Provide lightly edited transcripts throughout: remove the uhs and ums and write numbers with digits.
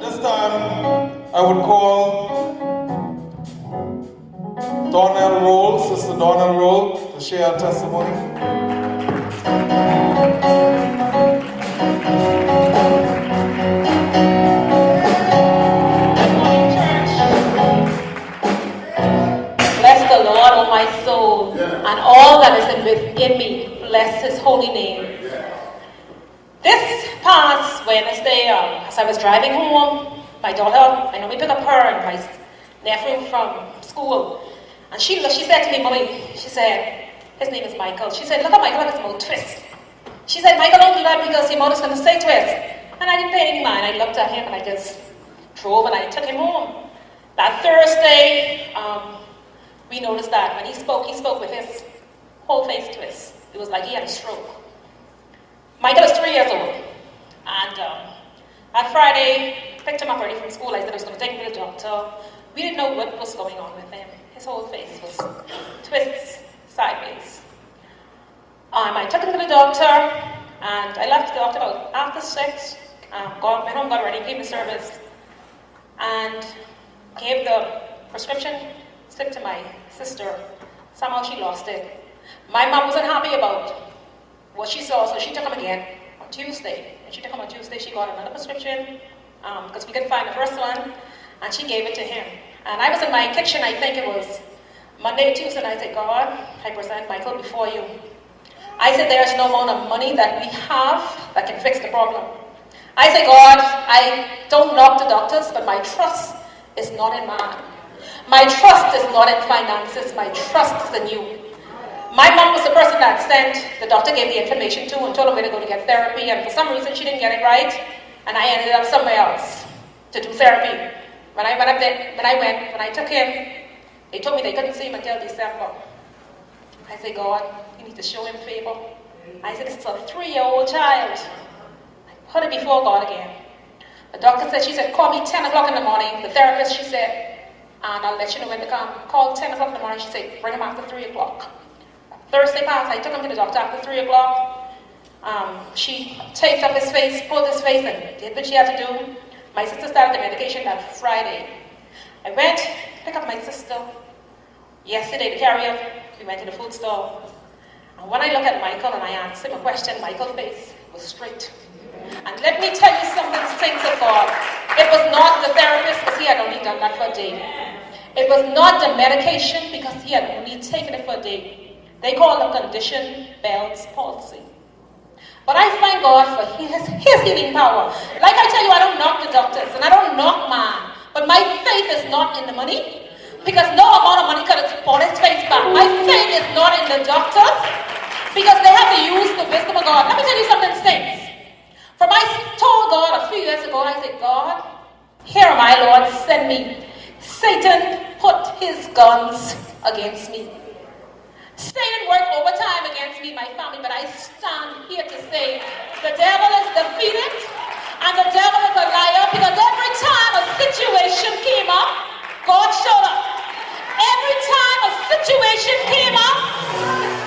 This time, I would call Donnell Roll, Sister Donnell Roll, to share her testimony. Bless the Lord, O my soul, and all that is within me. Bless His holy name. This past Wednesday, as I was driving home, my daughter, I normally pick up her and my nephew from school, and she said to me, Mommy, she said, his name is Michael. She said, look at Michael at his mouth twist. She said, Michael, don't do that because your mouth is going to stay twist. And I didn't pay any mind. I looked at him and I just drove and I took him home. That Thursday, we noticed that when he spoke with his whole face twist. It was like he had a stroke. Michael is 3 years old. And that Friday, picked him up early from school. I said I was going to take him to the doctor. We didn't know what was going on with him. His whole face was twists sideways. I took him to the doctor, and I left the doctor about after 6. Went home, got ready, gave the service, and gave the prescription slip to my sister. Somehow she lost it. My mom wasn't happy about what she saw, so she took him again on Tuesday. And she took him on Tuesday, she got another prescription, because we couldn't find the first one, and she gave it to him. And I was in my kitchen, I think it was Monday or Tuesday, and I said, God, I present Michael before you. I said, there's no amount of money that we have that can fix the problem. I said, God, I don't knock the doctors, but my trust is not in man. My trust is not in finances, my trust is in you. My mom was the person that sent, the doctor gave the information to and told him where to go to get therapy, and for some reason she didn't get it right, and I ended up somewhere else to do therapy. When I took him, they told me they couldn't see him until December. I said, God, you need to show him favor. I said, this is a 3-year-old child. I put it before God again. The doctor said, she said, call me 10 o'clock in the morning. The therapist, she said, and I'll let you know when to come. Called 10 o'clock in the morning, she said, bring him after 3 o'clock. Thursday passed, I took him to the doctor after 3 o'clock. She taped up his face, pulled his face, and did what she had to do. My sister started the medication that Friday. I went, pick up my sister. Yesterday, the carrier, we went to the food store. And when I look at Michael and I asked him a question, Michael's face was straight. And let me tell you something, saints of God. It was not the therapist, because he had only done that for a day. It was not the medication, because he had only taken it for a day. They call the condition Bell's palsy. But I thank God for his healing power. Like I tell you, I don't knock the doctors, and I don't knock man. But my faith is not in the money, because no amount of money could have bought his face back. My faith is not in the doctors, because they have to use the wisdom of God. Let me tell you something, saints. From I told God a few years ago, I said, God, here am I, Lord, send me. Satan put his guns against me. Satan worked overtime against me and my family, but I stand here to say the devil is defeated and the devil is a liar, because every time a situation came up, God showed up. Every time a situation came up,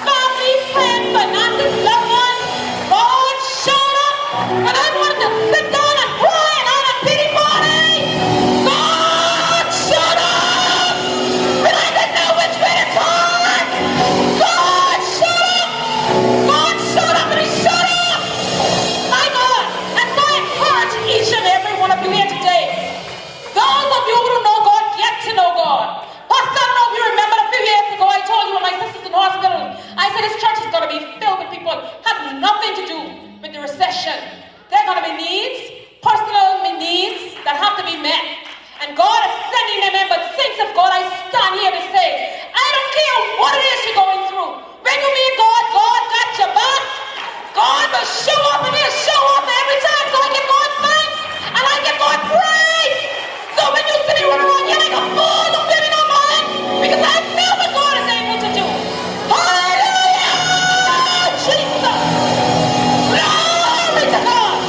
family, friend, finances, loved ones, God showed up. And I wanted to sit down and cry and have a pity party. God showed up. And I didn't know which way to turn. God showed up. God showed up and he showed up. My God. And so I encourage each and every one of you here today. Those of you who don't know God, get to know God. Pastor, I don't know if you remember a few years ago, I told you when my sister's in the hospital, I said this church is going to be filled with people who have nothing to do with the recession. There are going to be needs, personal needs that have to be met. And God is sending them in, but saints of God, I stand here to say, I don't care what it is you're going through. When you meet God, God got your back. God will show up and he'll show up every time. So I give God thanks and I give God praise. So when you see me run around here like a fool, don't pay me no mind, because I know what God is able to do. Hallelujah! Jesus! Glory to God!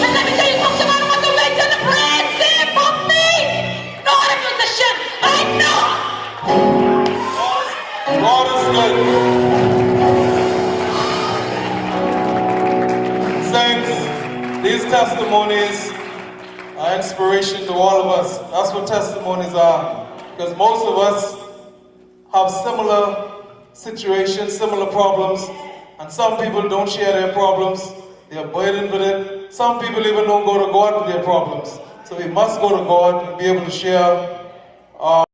And let me tell you something, I don't want to wait till the praise sing for me. No, the musician, I know. God is good. Saints, these testimonies are an inspiration to all of us. That's what testimonies are. Because most of us have similar situations, similar problems, and some people don't share their problems. They are burdened with it. Some people even don't go to God with their problems. So we must go to God and be able to share